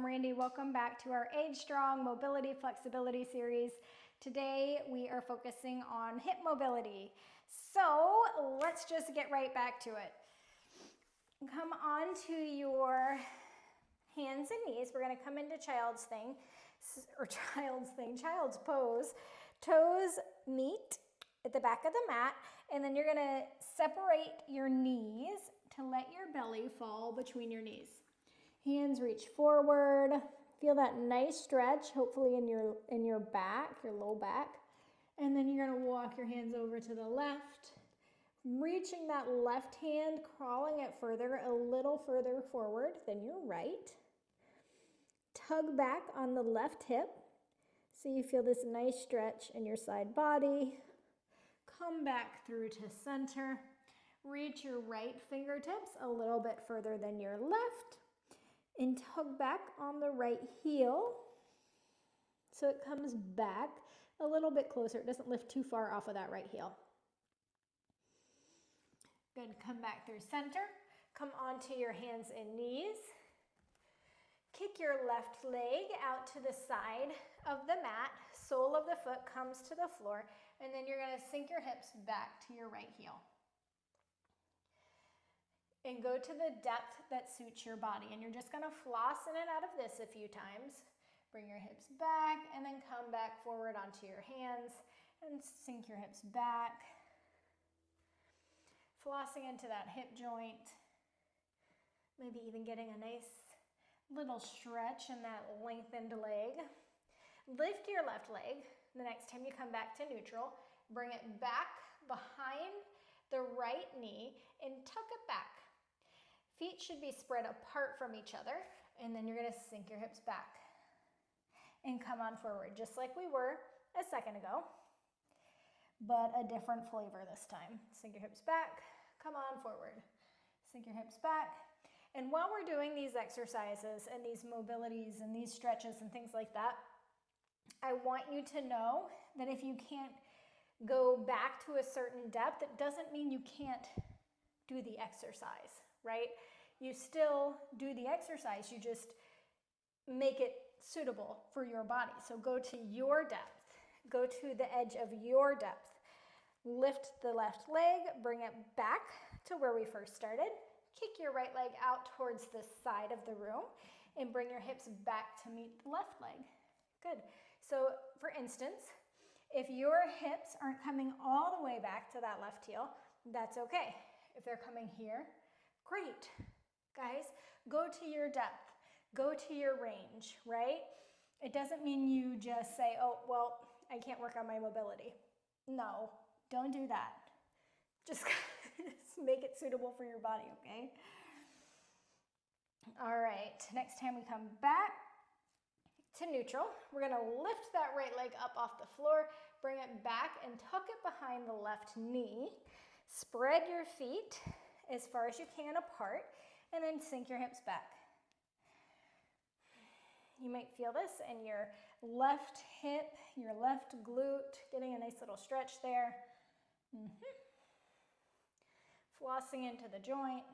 I'm Randy. Welcome back to our Age Strong Mobility Flexibility series. Today we are focusing on hip mobility. So let's just get right back to it. Come on to your hands and knees. We're going to come into child's pose. Toes meet at the back of the mat, and then you're going to separate your knees to let your belly fall between your knees. Hands reach forward. Feel that nice stretch, hopefully in your back, your low back. And then you're going to walk your hands over to the left, reaching that left hand, crawling it further, a little further forward than your right. Tug back on the left hip so you feel this nice stretch in your side body. Come back through to center. Reach your right fingertips a little bit further than your left. And tug back on the right heel so it comes back a little bit closer. It doesn't lift too far off of that right heel. Good. Come back through center. Come onto your hands and knees. Kick your left leg out to the side of the mat. Sole of the foot comes to the floor. And then you're going to sink your hips back to your right heel. And go to the depth that suits your body. And you're just going to floss in and out of this a few times. Bring your hips back and then come back forward onto your hands and sink your hips back. Flossing into that hip joint. Maybe even getting a nice little stretch in that lengthened leg. Lift your left leg. The next time you come back to neutral, bring it back behind the right knee and tuck it back. Feet should be spread apart from each other, and then you're going to sink your hips back and come on forward, just like we were a second ago, but a different flavor this time. Sink your hips back, come on forward. Sink your hips back. And while we're doing these exercises and these mobilities and these stretches and things like that, I want you to know that if you can't go back to a certain depth, it doesn't mean you can't do the exercise, right? You still do the exercise, you just make it suitable for your body. So go to your depth, go to the edge of your depth. Lift the left leg, bring it back to where we first started. Kick your right leg out towards the side of the room and bring your hips back to meet the left leg. Good. So for instance, if your hips aren't coming all the way back to that left heel, that's okay. If they're coming here, great. Guys, go to your depth, go to your range, right? It doesn't mean you just say, oh, well, I can't work on my mobility. No, don't do that. Just make it suitable for your body, okay? All right, next time we come back to neutral, we're gonna lift that right leg up off the floor, bring it back and tuck it behind the left knee. Spread your feet as far as you can apart, and then sink your hips back. You might feel this in your left hip, your left glute, getting a nice little stretch there. Flossing into the joint.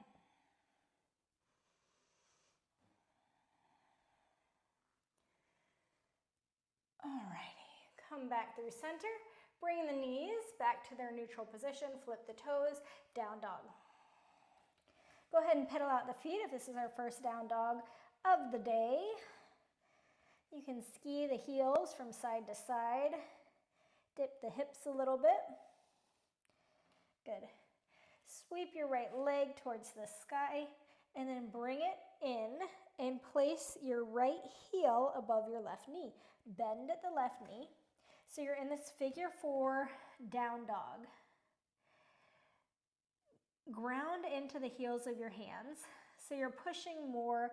Alrighty, come back through center. Bring the knees back to their neutral position. Flip the toes, down dog. Go ahead and pedal out the feet if this is our first down dog of the day. You can ski the heels from side to side. Dip the hips a little bit. Good. Sweep your right leg towards the sky and then bring it in and place your right heel above your left knee. Bend at the left knee. So you're in this figure 4 down dog. Ground into the heels of your hands. So you're pushing more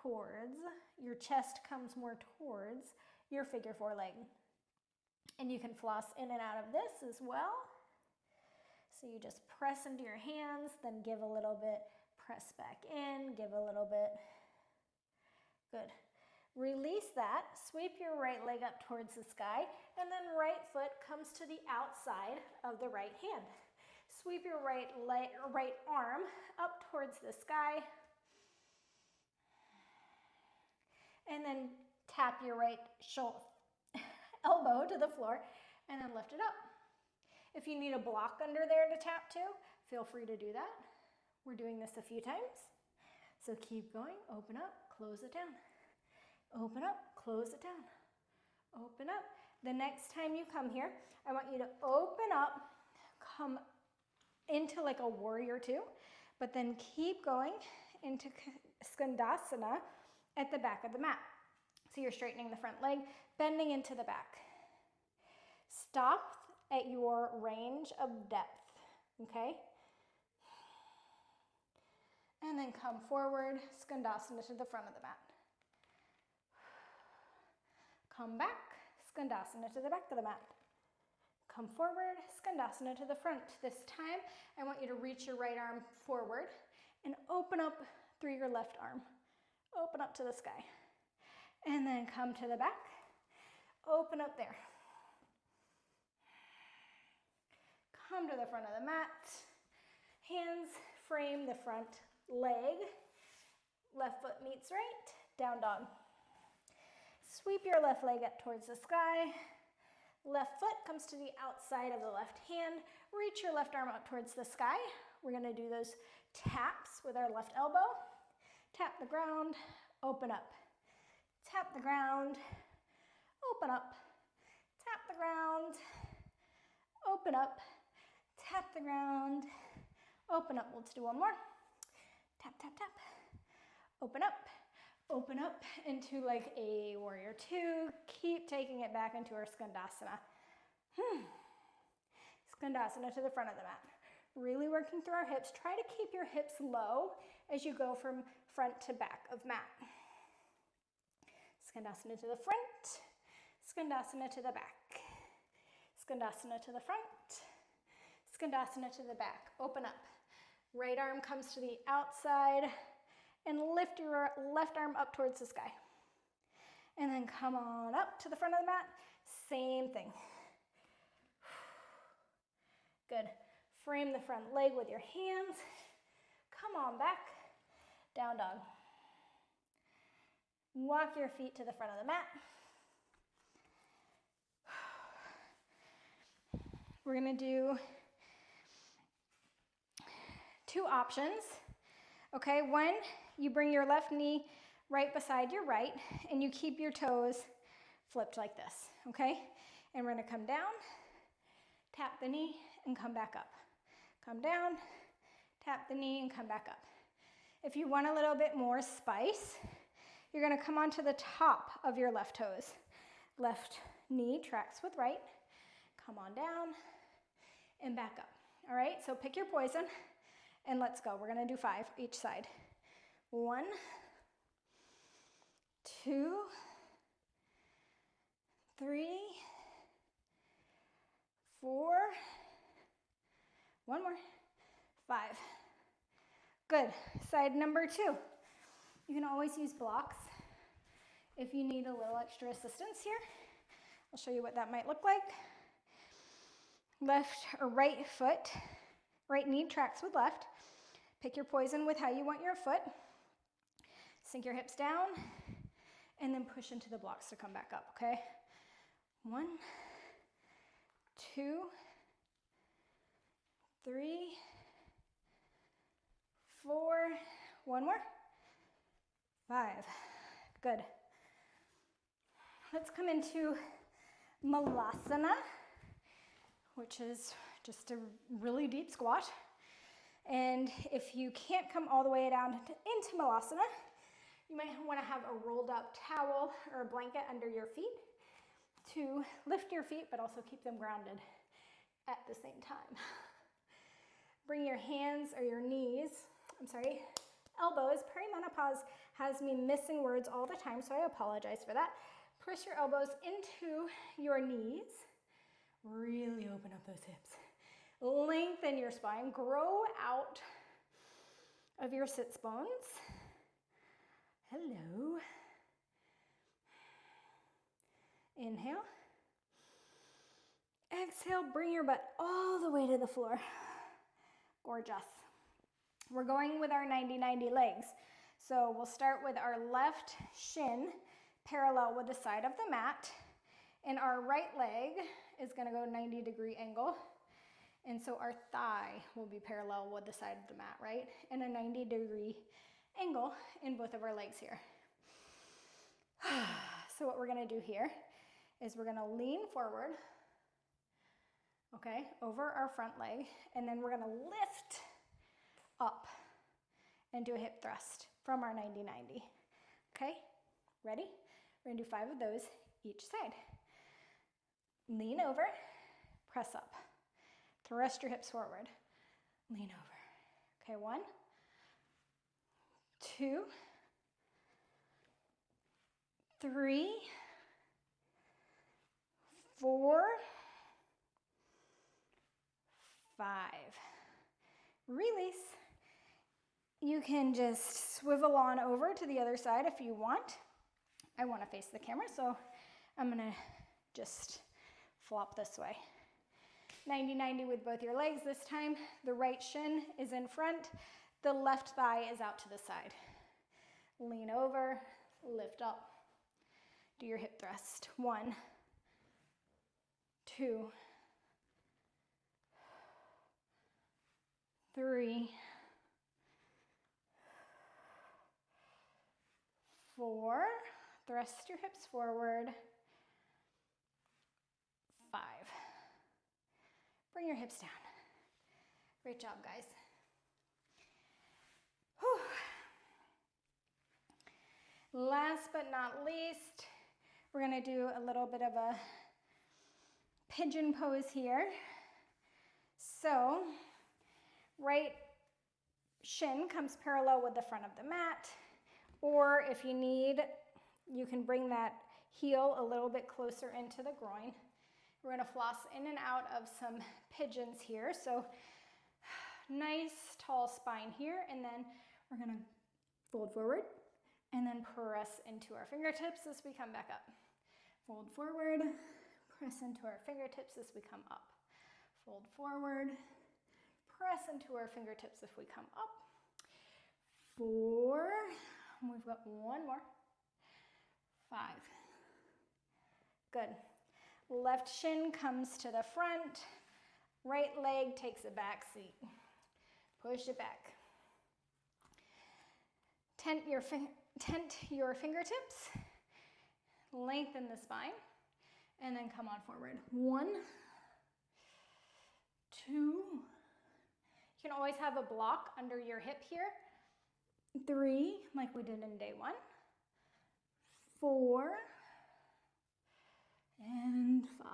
towards, your chest comes more towards your figure 4 leg. And you can floss in and out of this as well. So you just press into your hands, then give a little bit, press back in, give a little bit. Good. Release that, sweep your right leg up towards the sky, and then right foot comes to the outside of the right hand. Sweep your right arm up towards the sky. And then tap your right elbow to the floor and then lift it up. If you need a block under there to tap to, feel free to do that. We're doing this a few times. So keep going, open up, close it down. Open up, close it down. Open up. The next time you come here, I want you to open up, come into like a warrior two, but then keep going into skandasana at the back of the mat. So you're straightening the front leg, bending into the back. Stop at your range of depth, okay? And then come forward, skandasana to the front of the mat. Come back, skandasana to the back of the mat. Come forward, skandasana to the front. This time, I want you to reach your right arm forward and open up through your left arm. Open up to the sky. And then come to the back. Open up there. Come to the front of the mat. Hands frame the front leg. Left foot meets right. Down dog. Sweep your left leg up towards the sky. Left foot comes to the outside of the left hand. Reach your left arm up towards the sky. We're going to do those taps with our left elbow. Tap the ground, open up. Tap the ground, open up. Tap the ground, open up. Tap the ground, open up. Let's do one more. Tap, tap, tap. Open up into like a warrior two. Keep taking it back into our skandasana. Skandasana to the front of the mat. Really working through our hips. Try to keep your hips low as you go from front to back of mat. Skandasana to the front. Skandasana to the back. Skandasana to the front. Skandasana to the back. Open up. Right arm comes to the outside and lift your left arm up towards the sky. And then come on up to the front of the mat. Same thing. Good. Frame the front leg with your hands. Come on back. Down dog. Walk your feet to the front of the mat. We're going to do two options. Okay, one, you bring your left knee right beside your right and you keep your toes flipped like this, okay? And we're going to come down, tap the knee, and come back up. Come down, tap the knee, and come back up. If you want a little bit more spice, you're going to come onto the top of your left toes. Left knee tracks with right. Come on down and back up. All right, so pick your poison and let's go. We're going to do 5 each side. 1, 2, 3, 4, one more, 5. Good. Side number 2. You can always use blocks if you need a little extra assistance here. I'll show you what that might look like. Left or right foot, right knee tracks with left. Pick your poison with how you want your foot. Sink your hips down and then push into the blocks to come back up, okay? 1, 2, 3, 4, one more, 5. Good. Let's come into malasana, which is just a really deep squat. And if you can't come all the way down into malasana, you might want to have a rolled up towel or a blanket under your feet to lift your feet, but also keep them grounded at the same time. Bring your hands or your knees, elbows. Perimenopause has me missing words all the time, so I apologize for that. Press your elbows into your knees. Really open up those hips. Lengthen your spine. Grow out of your sits bones. Hello. Inhale. Exhale, bring your butt all the way to the floor. Gorgeous. We're going with our 90-90 legs. So we'll start with our left shin parallel with the side of the mat, and our right leg is going to go 90-degree angle. And so our thigh will be parallel with the side of the mat, right? And a 90-degree angle in both of our legs here. So what we're going to do here is we're going to lean forward, okay, over our front leg, and then we're going to lift up and do a hip thrust from our 90-90. Okay, ready? We're going to do 5 of those each side. Lean over, press up. Thrust your hips forward. Lean over. Okay, 1, 2, 3, 4, 5. Release. You can just swivel on over to the other side if you want. I want to face the camera, so I'm going to just flop this way. 90-90 with both your legs this time. The right shin is in front. The left thigh is out to the side. Lean over, lift up. Do your hip thrust. 1, 2, 3, 4. Thrust your hips forward. 5. Bring your hips down. Great job, guys. Whew. Last but not least, we're going to do a little bit of a pigeon pose here. So, right shin comes parallel with the front of the mat, or if you need, you can bring that heel a little bit closer into the groin. We're going to floss in and out of some pigeons here. So nice tall spine here, and then we're going to fold forward and then press into our fingertips as we come back up. Fold forward, press into our fingertips as we come up. Fold forward, press into our fingertips as we come up. 4, we've got 1 more. 5. Good. Left shin comes to the front. Right leg takes a back seat. Push it back. Tent your fingertips. Lengthen the spine. And then come on forward. 1, 2. You can always have a block under your hip here. 3, like we did in day 1. 4. And 5.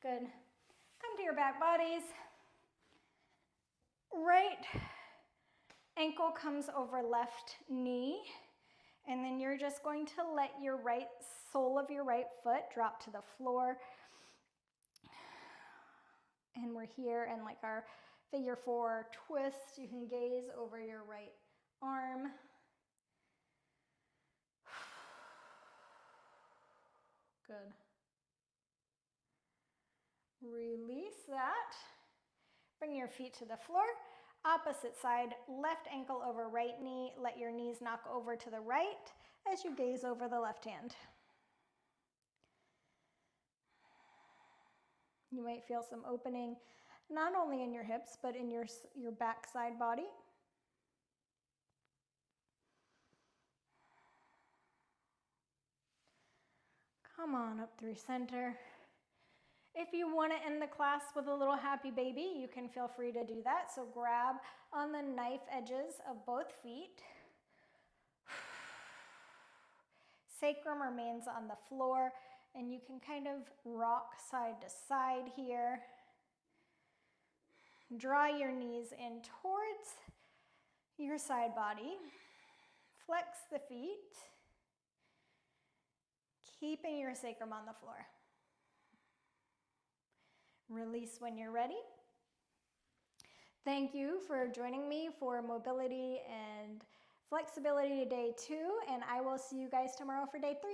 Good. Come to your back bodies. Right ankle comes over left knee, and then you're just going to let your right sole of your right foot drop to the floor. And we're here in like our figure 4 twist. You can gaze over your right arm. Good. Release that. Bring your feet to the floor. Opposite side, left ankle over right knee. Let your knees knock over to the right as you gaze over the left hand. You might feel some opening, not only in your hips, but in your back side body. Come on up through center. If you want to end the class with a little happy baby, you can feel free to do that. So grab on the knife edges of both feet. Sacrum remains on the floor, and you can kind of rock side to side here. Draw your knees in towards your side body. Flex the feet, keeping your sacrum on the floor. Release when you're ready. Thank you for joining me for mobility and flexibility day 2, and I will see you guys tomorrow for day 3.